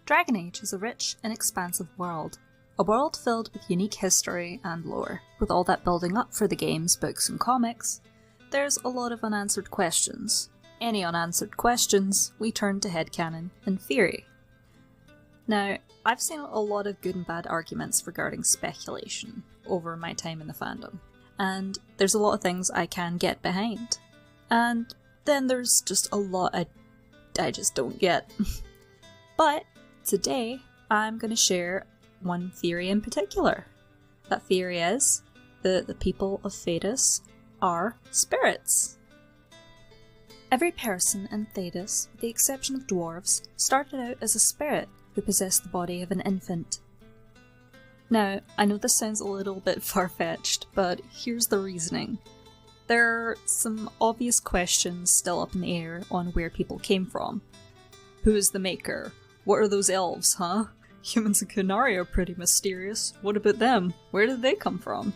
Dragon Age is a rich and expansive world. A world filled with unique history and lore. With all that building up for the games, books and comics, there's a lot of unanswered questions. Any unanswered questions, we turn to headcanon and theory. Now, I've seen a lot of good and bad arguments regarding speculation over my time in the fandom, and there's a lot of things I can get behind. And then there's just a lot I just don't get. But today, I'm going to share one theory in particular. That theory is that the people of Thedas are spirits. Every person in Thedas, with the exception of dwarves, started out as a spirit who possessed the body of an infant. Now, I know this sounds a little bit far-fetched, but here's the reasoning. There are some obvious questions still up in the air on where people came from. Who is the maker? What are those elves, huh? Humans and Qunari are pretty mysterious. What about them? Where did they come from?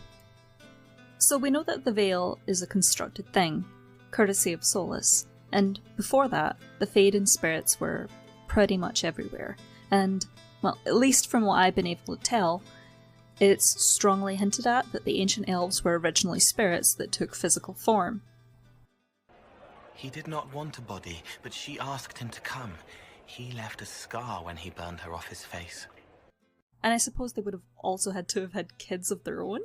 So we know that the veil is a constructed thing, courtesy of Solus, and before that, the Thedan spirits were pretty much everywhere, and, well, at least from what I've been able to tell, it's strongly hinted at that the ancient elves were originally spirits that took physical form. He did not want a body, but she asked him to come. He left a scar when he burned her off his face. And I suppose they would have also had to have had kids of their own?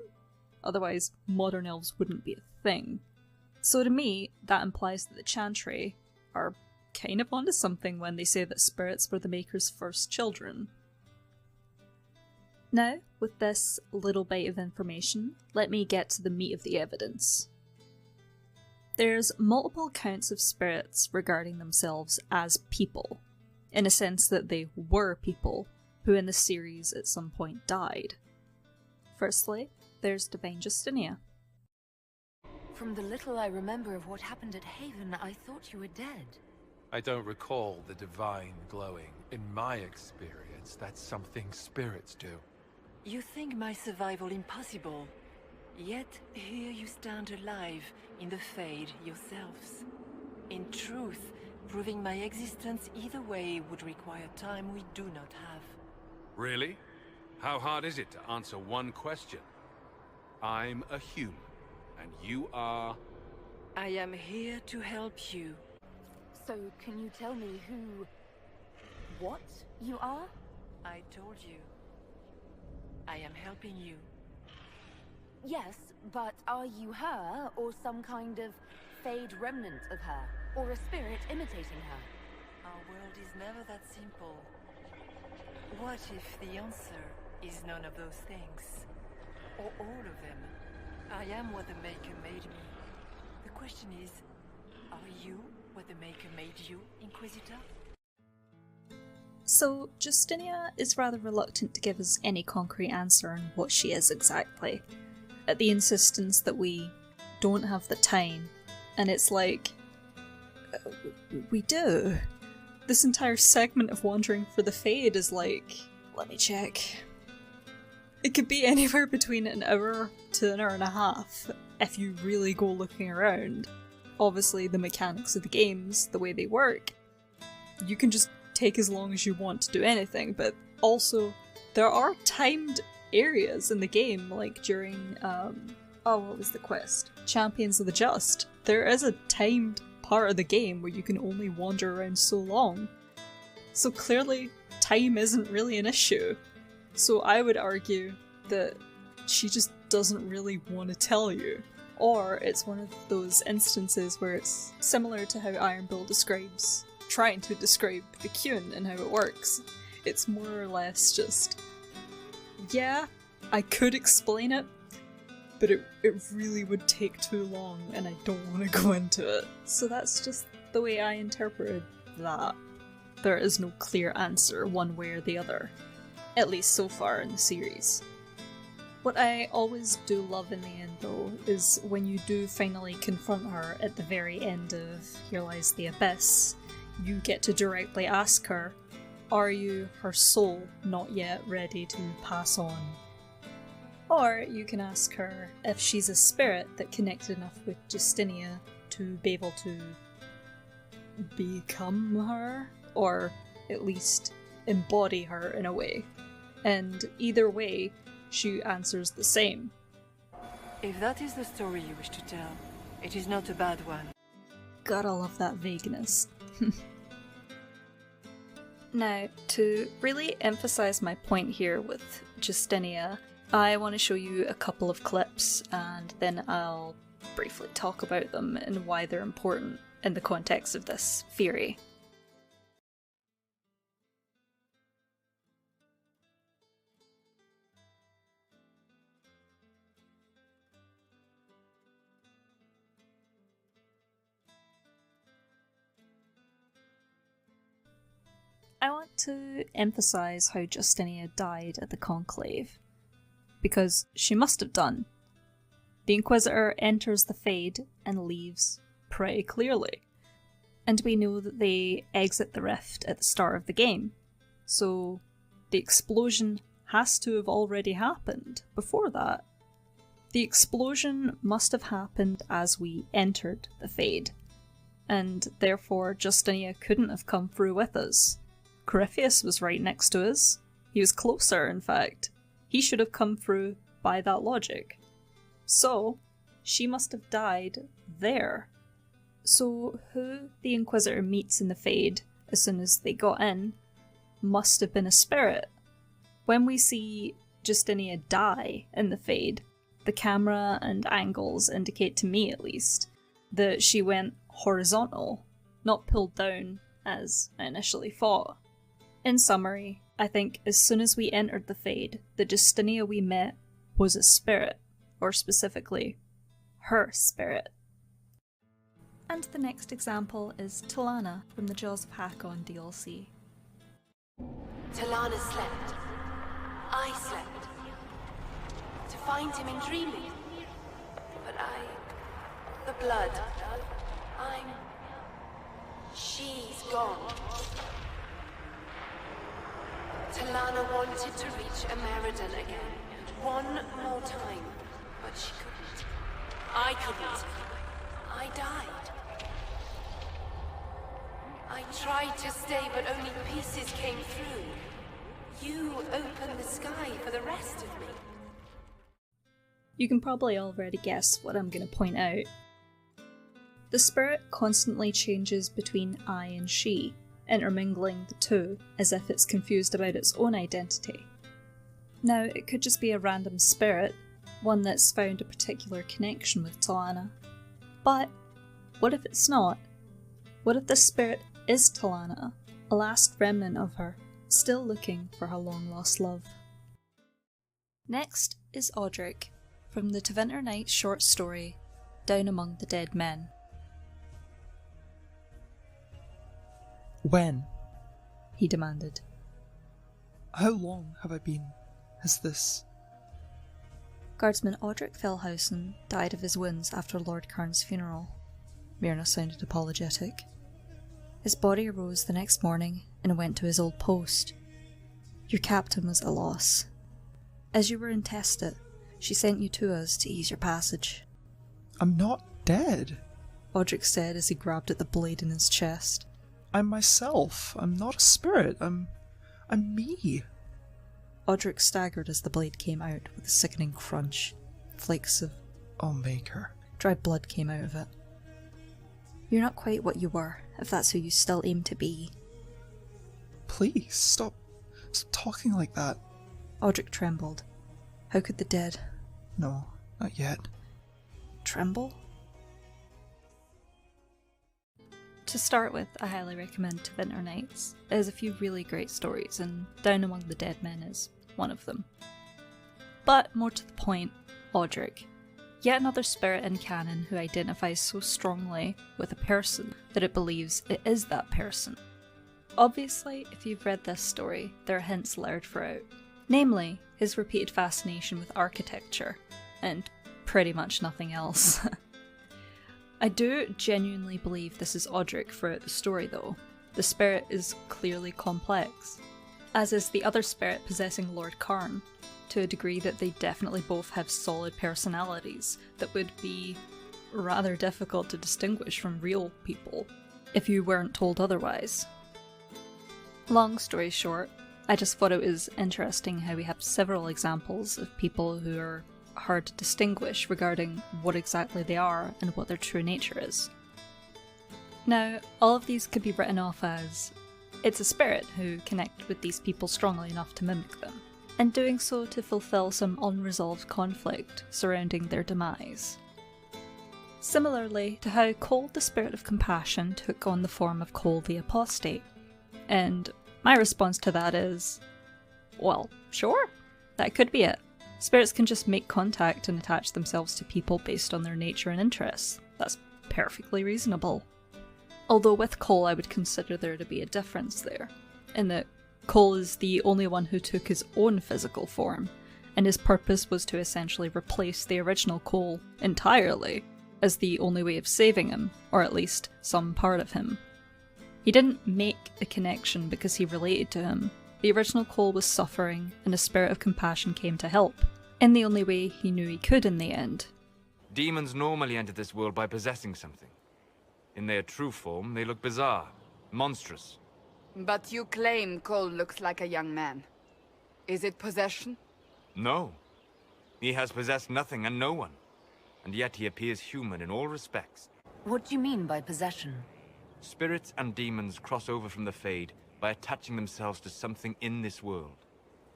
Otherwise, modern elves wouldn't be a thing. So to me, that implies that the Chantry are kind of onto something when they say that spirits were the Maker's first children. Now, with this little bite of information, let me get to the meat of the evidence. There's multiple accounts of spirits regarding themselves as people, in a sense that they were people, who in the series at some point died. Firstly, there's Divine Justinia. From the little I remember of what happened at Haven, I thought you were dead. I don't recall the divine glowing. In my experience, that's something spirits do. You think my survival impossible, yet here you stand alive in the Fade yourselves. In truth, proving my existence either way would require time we do not have. Really? How hard is it to answer one question? I'm a human, and you are... I am here to help you. So, can you tell me what you are? I told you. I am helping you. Yes, but are you her, or some kind of Fade remnant of her? Or a spirit imitating her? Our world is never that simple. What if the answer is none of those things? Or all of them? I am what the Maker made me. The question is, are you what the Maker made you, Inquisitor? So, Justinia is rather reluctant to give us any concrete answer on what she is exactly, at the insistence that we don't have the time, and it's like, we do. This entire segment of Wandering for the Fade is like, let me check. It could be anywhere between an hour to an hour and a half, if you really go looking around. Obviously, the mechanics of the games, the way they work, you can just take as long as you want to do anything, but also, there are timed areas in the game, like during, what was the quest? Champions of the Just. There is a timed part of the game where you can only wander around so long. So clearly, time isn't really an issue. So I would argue that she just doesn't really want to tell you. Or it's one of those instances where it's similar to how Iron Bull describes, trying to describe the Qun and how it works. It's more or less just, yeah, I could explain it, but it really would take too long and I don't want to go into it. So that's just the way I interpreted that. There is no clear answer one way or the other, at least so far in the series. What I always do love in the end though is when you do finally confront her at the very end of Here Lies the Abyss, you get to directly ask her, are you her soul not yet ready to pass on? Or you can ask her if she's a spirit that connected enough with Justinia to be able to become her, or at least embody her in a way. And either way, she answers the same. If that is the story you wish to tell, it is not a bad one. Gotta love that vagueness. Now, to really emphasize my point here with Justinia, I want to show you a couple of clips and then I'll briefly talk about them and why they're important in the context of this theory. I want to emphasize how Justinia died at the Conclave, because she must have done. The Inquisitor enters the Fade and leaves pretty clearly, and we know that they exit the rift at the start of the game, so the explosion has to have already happened before that. The explosion must have happened as we entered the Fade, and therefore Justinia couldn't have come through with us. Corypheus was right next to us. He was closer, in fact. He should have come through by that logic. So, she must have died there. So, who the Inquisitor meets in the Fade as soon as they got in must have been a spirit. When we see Justinia die in the Fade, the camera and angles indicate, to me at least, that she went horizontal, not pulled down as I initially thought. In summary, I think as soon as we entered the Fade, the Justinia we met was a spirit, or specifically, her spirit. And the next example is Talana from the Jaws of Hakon DLC. Talana slept. I slept. To find him in dreaming. But the blood, she's gone. Talana wanted to reach Ameridan again, one more time, but she couldn't. I couldn't. I died. I tried to stay, but only pieces came through. You opened the sky for the rest of me. You can probably already guess what I'm going to point out. The spirit constantly changes between I and she, intermingling the two as if it's confused about its own identity. Now, it could just be a random spirit, one that's found a particular connection with Talana. But what if it's not? What if the spirit is Talana, a last remnant of her, still looking for her long-lost love? Next is Audric, from the Tevinter Nights short story, Down Among the Dead Men. When? He demanded. How long have I been? Has this... Guardsman Audric Felhausen died of his wounds after Lord Karn's funeral. Myrna sounded apologetic. His body arose the next morning and went to his old post. Your captain was a loss. As you were intestate, she sent you to us to ease your passage. I'm not dead. Audric said as he grabbed at the blade in his chest. I'm myself. I'm not a spirit. I'm me. Audric staggered as the blade came out with a sickening crunch. Flakes of... I'll make her. Dried blood came out of it. You're not quite what you were, if that's who you still aim to be. Please, stop talking like that. Audric trembled. How could the dead... No, not yet. Tremble? To start with, I highly recommend Tevinter Nights. It has a few really great stories, and Down Among the Dead Men is one of them. But more to the point, Audric. Yet another spirit in canon who identifies so strongly with a person that it believes it is that person. Obviously, if you've read this story, there are hints lured throughout. Namely, his repeated fascination with architecture, and pretty much nothing else. I do genuinely believe this is Audric throughout the story though. The spirit is clearly complex, as is the other spirit possessing Lord Karn, to a degree that they definitely both have solid personalities that would be rather difficult to distinguish from real people, if you weren't told otherwise. Long story short, I just thought it was interesting how we have several examples of people who are hard to distinguish regarding what exactly they are and what their true nature is. Now, all of these could be written off as it's a spirit who connect with these people strongly enough to mimic them, and doing so to fulfill some unresolved conflict surrounding their demise. Similarly to how Cole the Spirit of Compassion took on the form of Cole the Apostate. And my response to that is, well, sure, that could be it. Spirits can just make contact and attach themselves to people based on their nature and interests. That's perfectly reasonable. Although with Cole I would consider there to be a difference there, in that Cole is the only one who took his own physical form, and his purpose was to essentially replace the original Cole entirely, as the only way of saving him, or at least some part of him. He didn't make a connection because he related to him. The original Cole was suffering, and a spirit of compassion came to help, in the only way he knew he could in the end. Demons normally enter this world by possessing something. In their true form, they look bizarre, monstrous. But you claim Cole looks like a young man. Is it possession? No. He has possessed nothing and no one. And yet he appears human in all respects. What do you mean by possession? Spirits and demons cross over from the Fade by attaching themselves to something in this world.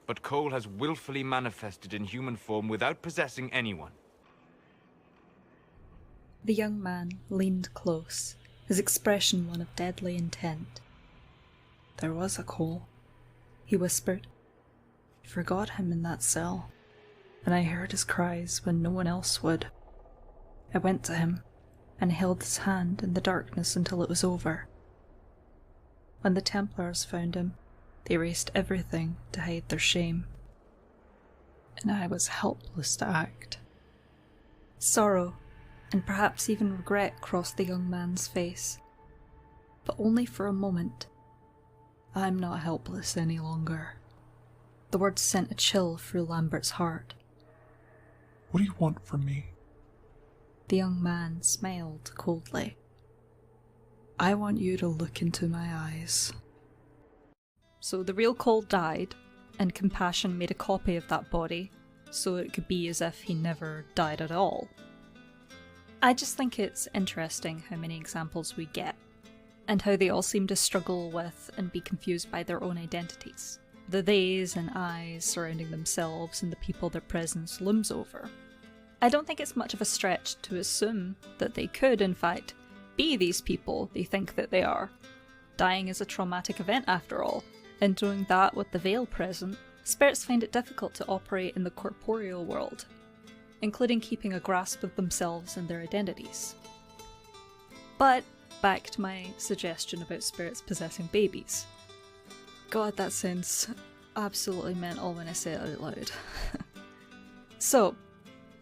But Cole has willfully manifested in human form without possessing anyone. The young man leaned close, his expression one of deadly intent. There was a Cole, he whispered. I forgot him in that cell, and I heard his cries when no one else would. I went to him, and held his hand in the darkness until it was over. When the Templars found him, they erased everything to hide their shame, and I was helpless to act. Sorrow, and perhaps even regret, crossed the young man's face, but only for a moment. I'm not helpless any longer. The words sent a chill through Lambert's heart. What do you want from me? The young man smiled coldly. I want you to look into my eyes. So the real Cole died, and Compassion made a copy of that body, so it could be as if he never died at all. I just think it's interesting how many examples we get, and how they all seem to struggle with and be confused by their own identities. The theys and I's surrounding themselves and the people their presence looms over. I don't think it's much of a stretch to assume that they could, in fact, be these people they think that they are. Dying is a traumatic event after all, and doing that with the veil present, spirits find it difficult to operate in the corporeal world, including keeping a grasp of themselves and their identities. But back to my suggestion about spirits possessing babies. God, that sounds absolutely mental when I say it out loud. So,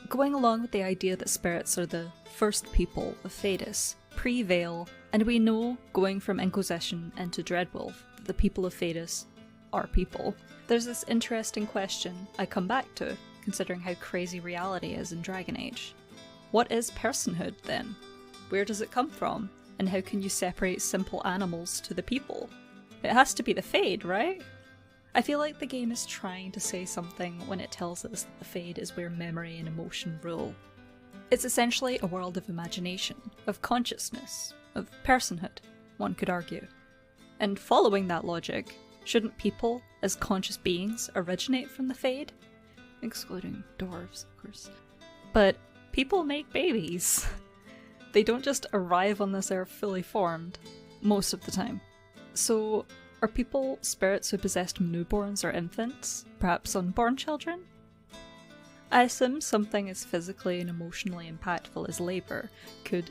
going along with the idea that spirits are the first people of Thedas, pre-Veil, and we know, going from Inquisition into Dreadwolf, that the people of Thedas are people, there's this interesting question I come back to, considering how crazy reality is in Dragon Age. What is personhood, then? Where does it come from? And how can you separate simple animals to the people? It has to be the Fade, right? I feel like the game is trying to say something when it tells us that the Fade is where memory and emotion rule. It's essentially a world of imagination, of consciousness, of personhood, one could argue. And following that logic, shouldn't people, as conscious beings, originate from the Fade? Excluding dwarves, of course. But people make babies. They don't just arrive on this earth fully formed, most of the time. So, are people spirits who possessed newborns or infants? Perhaps unborn children? I assume something as physically and emotionally impactful as labour could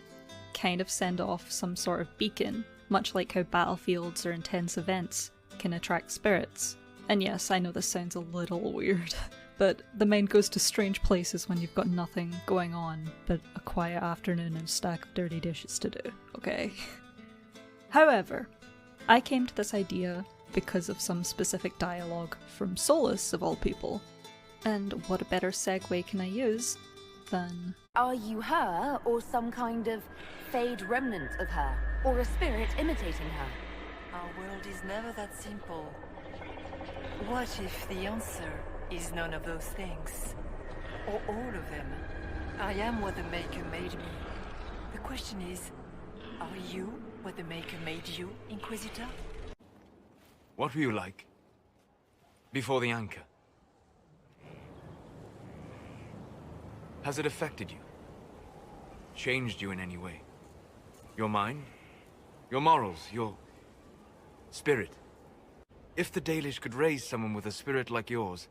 kind of send off some sort of beacon, much like how battlefields or intense events can attract spirits. And yes, I know this sounds a little weird, but the mind goes to strange places when you've got nothing going on but a quiet afternoon and a stack of dirty dishes to do, okay? However, I came to this idea because of some specific dialogue from Solus, of all people. And what a better segue can I use than... Are you her, or some kind of Fade remnant of her? Or a spirit imitating her? Our world is never that simple. What if the answer is none of those things? Or all of them? I am what the Maker made me. The question is, are you what the Maker made you, Inquisitor? What were you like? Before the anchor? Has it affected you? Changed you in any way? Your mind? Your morals? Your spirit? If the Dalish could raise someone with a spirit like yours,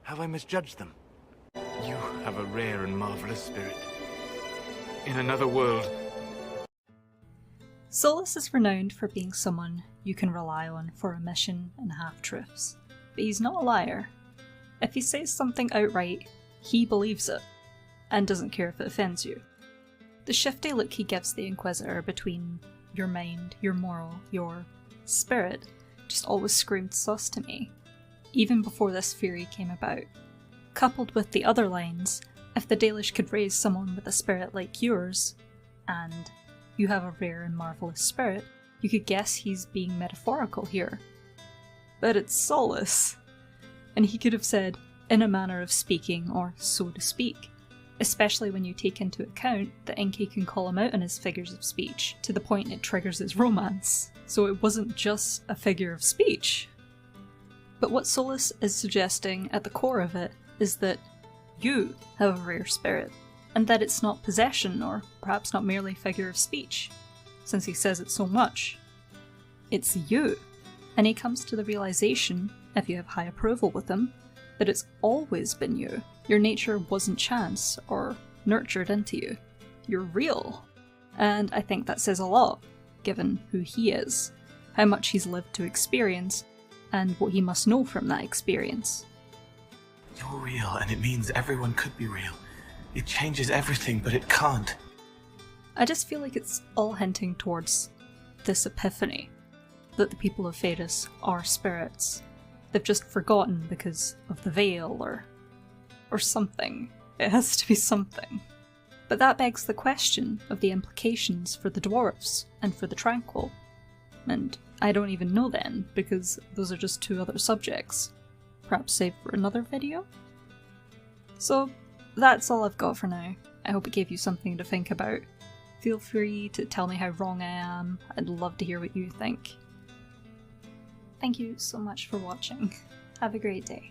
have I misjudged them? You have a rare and marvelous spirit. In another world. Solus is renowned for being someone you can rely on for a mission and half-truths. But he's not a liar. If he says something outright, he believes it, and doesn't care if it offends you. The shifty look he gives the Inquisitor between your mind, your moral, your spirit, just always screamed sus to me, even before this theory came about. Coupled with the other lines, if the Dalish could raise someone with a spirit like yours, and you have a rare and marvellous spirit, you could guess he's being metaphorical here. But it's Solus, and he could have said, in a manner of speaking, or so to speak, especially when you take into account that Inky can call him out on his figures of speech, to the point it triggers his romance, so it wasn't just a figure of speech. But what Solus is suggesting at the core of it is that you have a rare spirit, and that it's not possession, or perhaps not merely figure of speech, since he says it so much. It's you. And he comes to the realization, if you have high approval with him, that it's always been you. Your nature wasn't chance, or nurtured into you. You're real. And I think that says a lot, given who he is, how much he's lived to experience, and what he must know from that experience. You're real, and it means everyone could be real. It changes everything, but it can't. I just feel like it's all hinting towards this epiphany, that the people of Phaedus are spirits. They've just forgotten because of the veil, or something. It has to be something. But that begs the question of the implications for the dwarves and for the Tranquil. And I don't even know then, because those are just two other subjects. Perhaps save for another video? So that's all I've got for now. I hope it gave you something to think about. Feel free to tell me how wrong I am. I'd love to hear what you think. Thank you so much for watching. Have a great day.